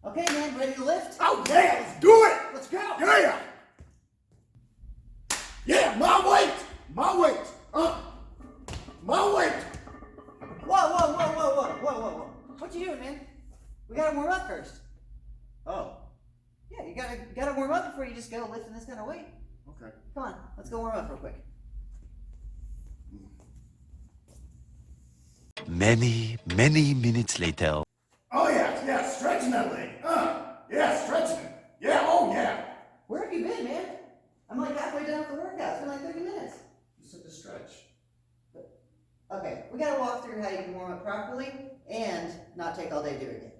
Okay, man, ready to lift? Oh yeah, let's do it! Let's go! Yeah! Yeah, my weight! My weight! My weight! Whoa. What you doing, man? We gotta warm up first. Oh. Yeah, you gotta warm up before you just go lifting this kind of weight. Okay. Come on, let's go warm up real quick. Many minutes later. Oh yeah, stretching that leg. Yeah, stretching it. Yeah, oh yeah. Where have you been, man? I'm like halfway done with the workout. It's been like 30 minutes. Just took a stretch. Okay, we gotta walk through how you can warm up properly and not take all day doing it.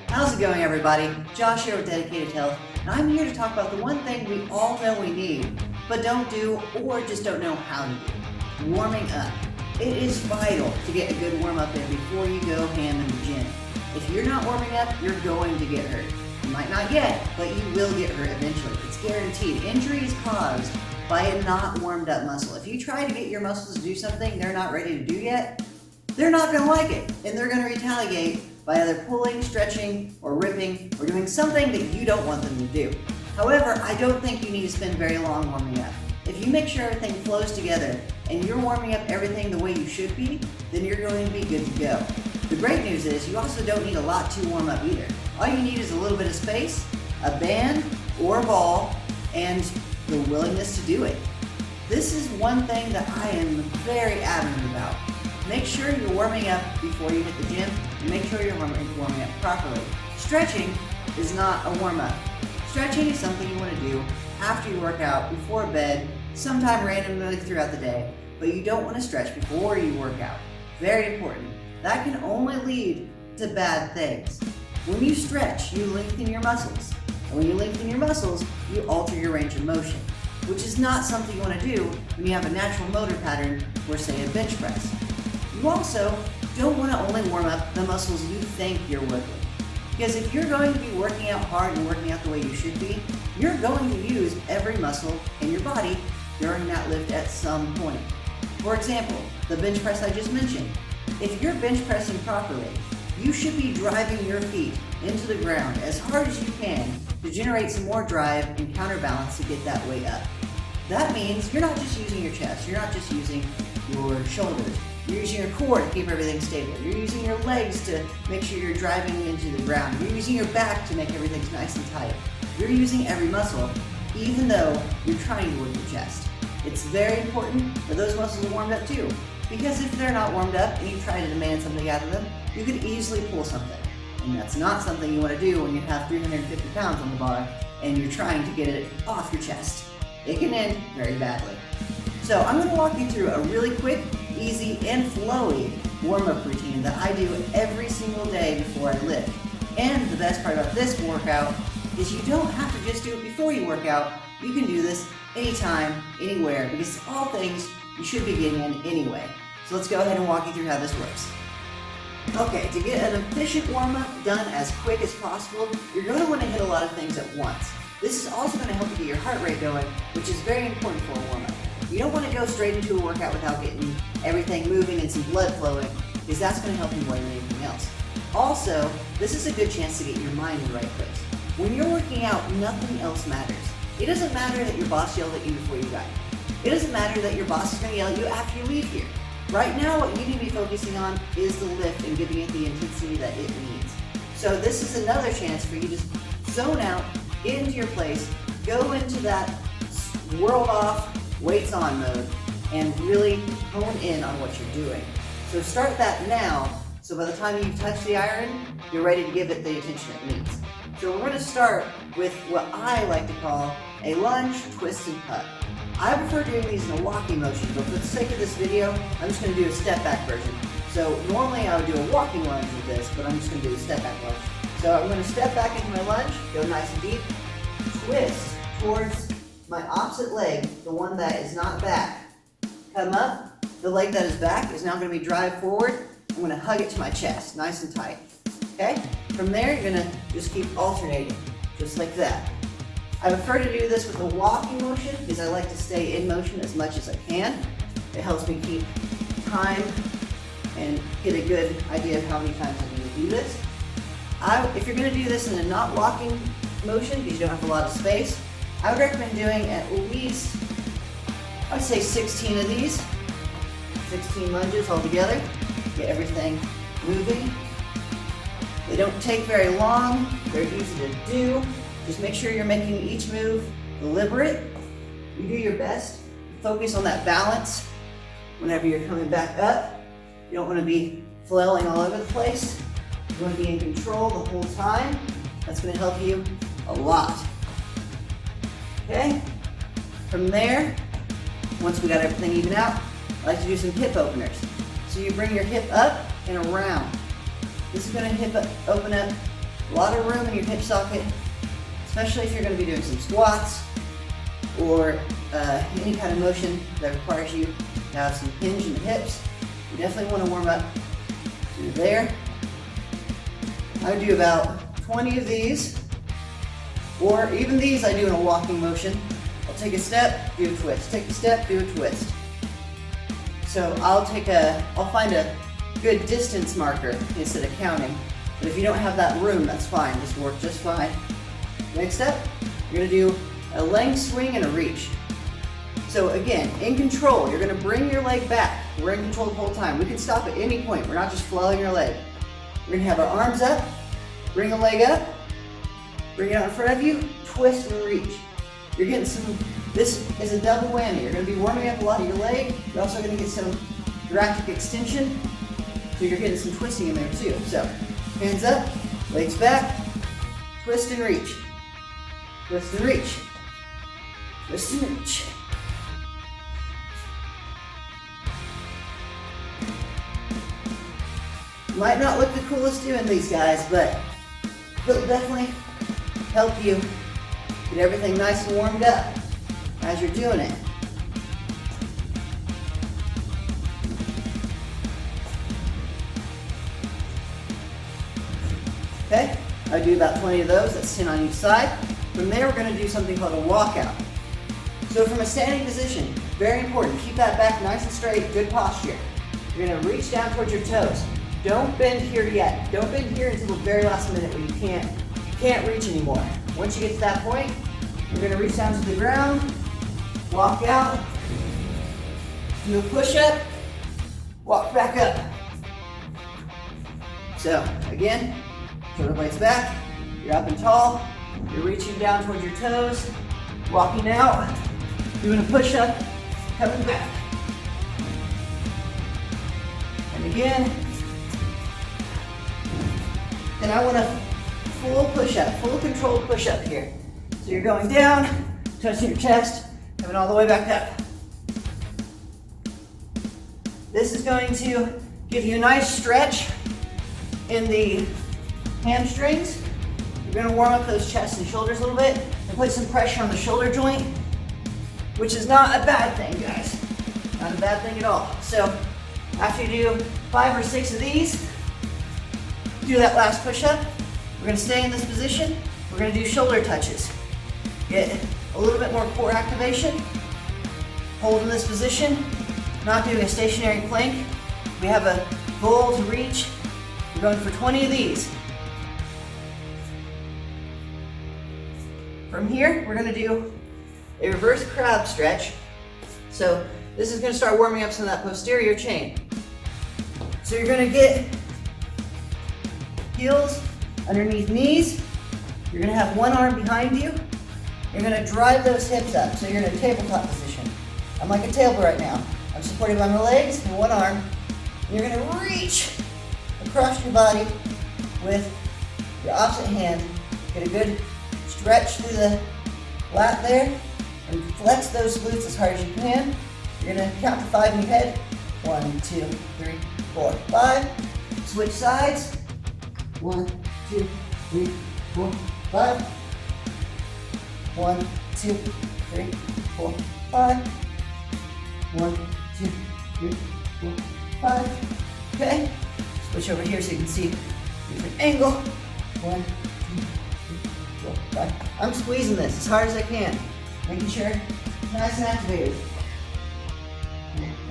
How's it going, everybody? Josh here with Dedicated Health, and I'm here to talk about the one thing we all know we need, but don't do or just don't know how to do. Warming up. It is vital to get a good warm up in before you go ham in the gym. If you're not warming up, you're going to get hurt. You might not yet, but you will get hurt eventually. It's guaranteed. Injury is caused by a not warmed up muscle. If you try to get your muscles to do something they're not ready to do yet, they're not going to like it, and they're going to retaliate by either pulling, stretching, or ripping, or doing something that you don't want them to do. However, I don't think you need to spend very long warming up. If you make sure everything flows together and you're warming up everything the way you should be, then you're going to be good to go. The great news is you also don't need a lot to warm up either. All you need is a little bit of space, a band or a ball, and the willingness to do it. This is one thing that I am very adamant about. Make sure you're warming up before you hit the gym, and make sure you're warming up properly. Stretching is not a warm-up. Stretching is something you want to do after you work out, before bed, sometime randomly throughout the day, but you don't want to stretch before you work out. Very important. That can only lead to bad things. When you stretch, you lengthen your muscles. And when you lengthen your muscles, you alter your range of motion, which is not something you want to do when you have a natural motor pattern for, say, a bench press. You also don't want to only warm up the muscles you think you're working. Because if you're going to be working out hard and working out the way you should be, you're going to use every muscle in your body during that lift at some point. For example, the bench press I just mentioned. If you're bench pressing properly, you should be driving your feet into the ground as hard as you can to generate some more drive and counterbalance to get that weight up. That means you're not just using your chest, you're not just using your shoulders. You're using your core to keep everything stable. You're using your legs to make sure you're driving into the ground. You're using your back to make everything nice and tight. You're using every muscle, even though you're trying to work your chest. It's very important that those muscles are warmed up too, because if they're not warmed up and you try to demand something out of them, you could easily pull something. And that's not something you want to do when you have 350 pounds on the bar and you're trying to get it off your chest. It can end very badly. So I'm going to walk you through a really quick, easy, and flowy warm-up routine that I do every single day before I lift. And the best part about this workout is you don't have to just do it before you work out. You can do this anytime, anywhere, because it's all things you should be getting in anyway. So let's go ahead and walk you through how this works. Okay, to get an efficient warm-up done as quick as possible, you're going to want to hit a lot of things at once. This is also going to help you get your heart rate going, which is very important for a warm-up. You don't want to go straight into a workout without getting everything moving and some blood flowing, because that's going to help you more than anything else. Also, this is a good chance to get your mind in the right place. When you're working out, nothing else matters. It doesn't matter that your boss yelled at you before you got here. It doesn't matter that your boss is going to yell at you after you leave here. Right now, what you need to be focusing on is the lift and giving it the intensity that it needs. So this is another chance for you to zone out, get into your place, go into that world off, weights on mode, and really hone in on what you're doing. So start that now, so by the time you touch the iron, you're ready to give it the attention it needs. So we're going to start with what I like to call a lunge, twist, and cut. I prefer doing these in a walking motion, but for the sake of this video, I'm just going to do a step back version. So normally I would do a walking lunge with this, but I'm just going to do a step back lunge. So I'm going to step back into my lunge, go nice and deep, twist towards my opposite leg, the one that is not back. Come up, the leg that is back is now going to be drive forward. I'm going to hug it to my chest, nice and tight. Okay? From there, you're going to just keep alternating, just like that. I prefer to do this with a walking motion because I like to stay in motion as much as I can. It helps me keep time and get a good idea of how many times I need to do this. if you're gonna do this in a not walking motion, because you don't have a lot of space, I would recommend doing at least, I'd say 16 of these, 16 lunges altogether. Get everything moving. They don't take very long, they're easy to do. Just make sure you're making each move deliberate. You do your best. Focus on that balance whenever you're coming back up. You don't want to be flailing all over the place. You want to be in control the whole time. That's going to help you a lot. Okay? From there, once we got everything even out, I like to do some hip openers. So you bring your hip up and around. This is going to open up a lot of room in your hip socket, especially if you're going to be doing some squats or any kind of motion that requires you to have some hinge in the hips. You definitely want to warm up through there. I do about 20 of these, or even these I do in a walking motion. I'll take a step, do a twist, take a step, do a twist. So I'll find a good distance marker instead of counting. But if you don't have that room, that's fine, this works just fine. Next step, you're gonna do a leg swing and a reach. So again, in control, you're gonna bring your leg back. We're in control the whole time. We can stop at any point. We're not just flailing your leg. We're gonna have our arms up, bring the leg up, bring it out in front of you, twist and reach. You're getting this is a double whammy. You're gonna be warming up a lot of your leg. You're also gonna get some thoracic extension. So you're getting some twisting in there too. So hands up, legs back, twist and reach. Twist and reach. Twist and reach. Might not look the coolest doing these guys, but it'll definitely help you get everything nice and warmed up as you're doing it. Okay, I do about 20 of those, that's 10 on each side. From there, we're gonna do something called a walkout. So from a standing position, very important, keep that back nice and straight, good posture. You're gonna reach down towards your toes. Don't bend here yet. Don't bend here until the very last minute when you can't reach anymore. Once you get to that point, you're gonna reach down to the ground, walk out, do a push-up, walk back up. So again, shoulder blades back, you're up and tall, you're reaching down towards your toes, walking out, doing a push-up, coming back. And again, and I want a full push-up, full controlled push-up here. So you're going down, touching your chest, coming all the way back up. This is going to give you a nice stretch in the hamstrings. You're gonna warm up those chest and shoulders a little bit and put some pressure on the shoulder joint, which is not a bad thing, guys. Not a bad thing at all. So after you do 5 or 6 of these, do that last push-up. We're gonna stay in this position. We're gonna do shoulder touches. Get a little bit more core activation. Hold in this position. Not doing a stationary plank. We have a goal to reach. We're going for 20 of these. From here, we're gonna do a reverse crab stretch. So this is gonna start warming up some of that posterior chain. So you're gonna get heels underneath knees. You're gonna have one arm behind you. You're gonna drive those hips up. So you're in a tabletop position. I'm like a table right now. I'm supported by my legs and one arm. And you're gonna reach across your body with your opposite hand. Get a good stretch through the lat there and flex those glutes as hard as you can. You're gonna count to 5 in your head. 1, 2, 3, 4, 5. Switch sides. 1, 2, 3, 4, 5. 1, 2, 3, 4, 5. 1, 2, 3, 4, 5. Okay. Switch over here so you can see different angle. 1, 2, 3, 4, 5. I'm squeezing this as hard as I can, making sure it's nice and activated.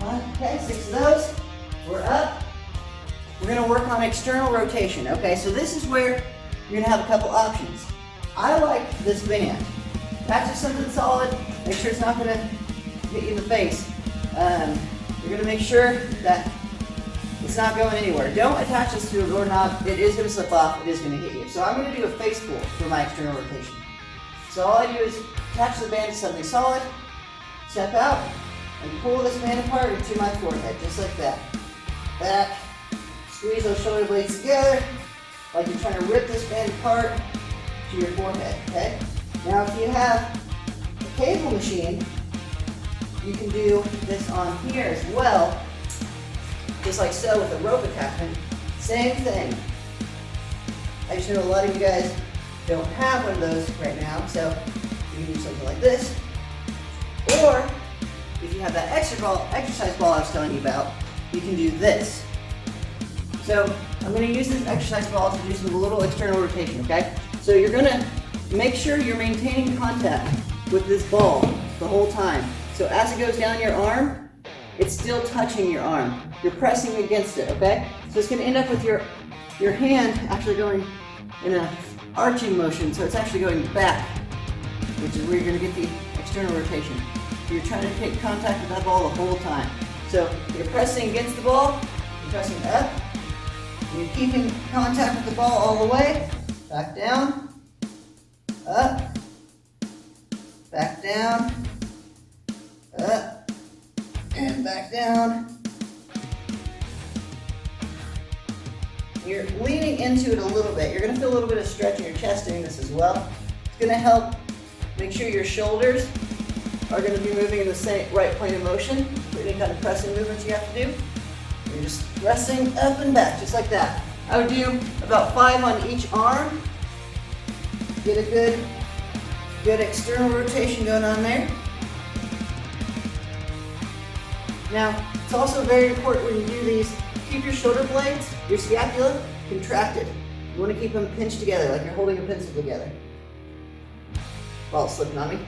Okay, 6 of those. We're up. We're gonna work on external rotation. Okay, so this is where you're gonna have a couple options. I like this band. Attach it to something solid, make sure it's not gonna hit you in the face. You're gonna make sure that it's not going anywhere. Don't attach this to a doorknob. It is gonna slip off, it is gonna hit you. So I'm gonna do a face pull for my external rotation. So all I do is attach the band to something solid, step out, and pull this band apart into my forehead, just like that. Back, squeeze those shoulder blades together, like you're trying to rip this band apart to your forehead, okay? Now if you have a cable machine, you can do this on here as well, just like so with a rope attachment. Same thing. I just know a lot of you guys don't have one of those right now, so you can do something like this. Or if you have that exercise ball I was telling you about, you can do this. So I'm going to use this exercise ball to do some little external rotation, okay? So you're going to make sure you're maintaining contact with this ball the whole time. So as it goes down your arm, it's still touching your arm. You're pressing against it, okay? So it's going to end up with your hand actually going in a arching motion, so it's actually going back, which is where you're going to get the external rotation. So you're trying to take contact with that ball the whole time. So you're pressing against the ball, you're pressing up, and you're keeping contact with the ball all the way, back down, up, back down, up, and back down. You're leaning into it a little bit. You're going to feel a little bit of stretch in your chest doing this as well. It's going to help make sure your shoulders are going to be moving in the same right plane of motion for any kind of pressing movements you have to do. You're just pressing up and back, just like that. I would do about 5 on each arm. Get a good external rotation going on there. Now, it's also very important when you do these, keep your shoulder blades, your scapula, contracted. You want to keep them pinched together like you're holding a pencil together. While it's slipping on me.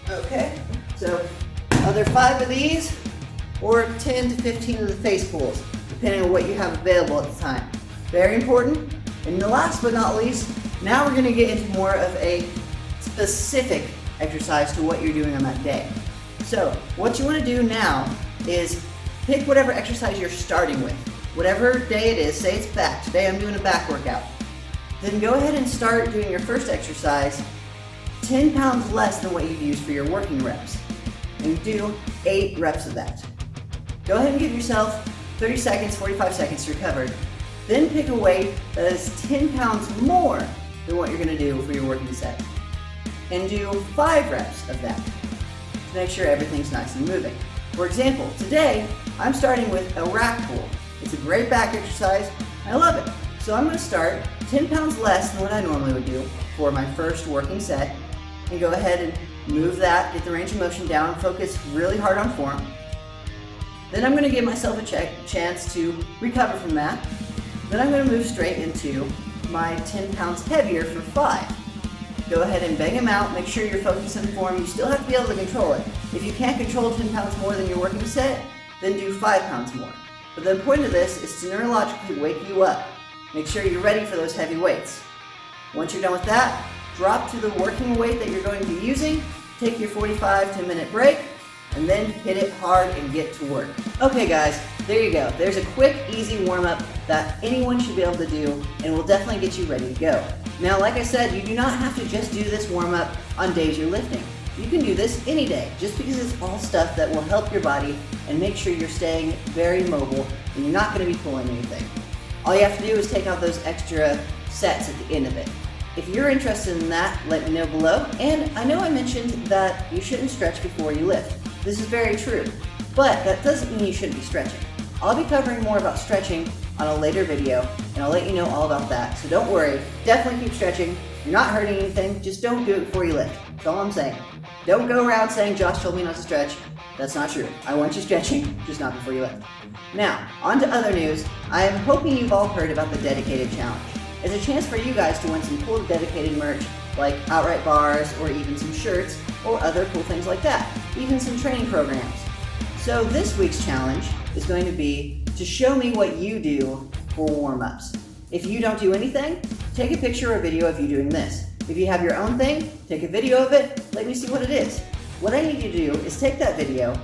Okay, so either 5 of these or 10 to 15 of the face pulls, depending on what you have available at the time. Very important. And the last but not least, now we're going to get into more of a specific exercise to what you're doing on that day. So what you want to do now is pick whatever exercise you're starting with. Whatever day it is, say it's back. Today I'm doing a back workout. Then go ahead and start doing your first exercise 10 pounds less than what you use for your working reps. And do 8 reps of that. Go ahead and give yourself 30 seconds, 45 seconds to recover. Then pick a weight that is 10 pounds more than what you're going to do for your working set. And do 5 reps of that to make sure everything's nice and moving. For example, today I'm starting with a rack pull. It's a great back exercise. I love it. So I'm going to start 10 pounds less than what I normally would do for my first working set, and go ahead and move that, get the range of motion down, focus really hard on form. Then I'm going to give myself a chance to recover from that. Then I'm going to move straight into my 10 pounds heavier for 5. Go ahead and bang them out, make sure you're focused on form. You still have to be able to control it. If you can't control 10 pounds more than your working set, then do 5 pounds more. But the point of this is to neurologically wake you up. Make sure you're ready for those heavy weights. Once you're done with that, drop to the working weight that you're going to be using, take your 45 to minute break, and then hit it hard and get to work. Okay guys, there you go. There's a quick, easy warm-up that anyone should be able to do and will definitely get you ready to go. Now, like I said, you do not have to just do this warm-up on days you're lifting. You can do this any day, just because it's all stuff that will help your body and make sure you're staying very mobile and you're not going to be pulling anything. All you have to do is take out those extra sets at the end of it. If you're interested in that, let me know below. And I know I mentioned that you shouldn't stretch before you lift. This is very true, but that doesn't mean you shouldn't be stretching. I'll be covering more about stretching on a later video, and I'll let you know all about that. So don't worry, definitely keep stretching. You're not hurting anything, just don't do it before you lift. That's all I'm saying. Don't go around saying Josh told me not to stretch. That's not true. I want you stretching, just not before you lift. Now, on to other news. I am hoping you've all heard about the Dedicated Challenge. It's a chance for you guys to win some cool dedicated merch, like outright bars, or even some shirts, or other cool things like that, even some training programs. So this week's challenge is going to be to show me what you do for warm-ups. If you don't do anything, take a picture or video of you doing this. If you have your own thing, take a video of it, let me see what it is. What I need you to do is take that video,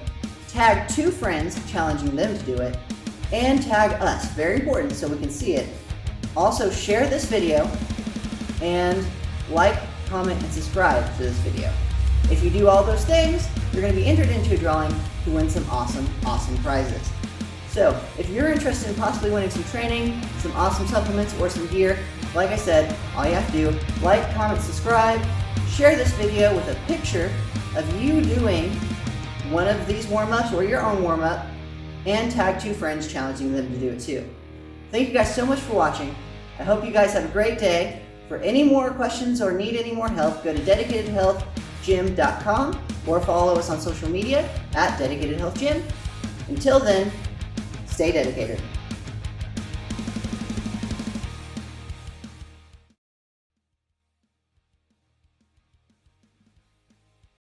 tag 2 friends, challenging them to do it, and tag us, very important so we can see it. Also share this video, and like, comment, and subscribe to this video. If you do all those things, you're going to be entered into a drawing to win some awesome, awesome prizes. So, if you're interested in possibly winning some training, some awesome supplements, or some gear, like I said, all you have to do, like, comment, subscribe, share this video with a picture of you doing one of these warm-ups or your own warm-up, and tag 2 friends challenging them to do it too. Thank you guys so much for watching. I hope you guys have a great day. For any more questions or need any more help, go to dedicatedhealthgym.com or follow us on social media at Dedicated Health Gym. Until then, stay dedicated.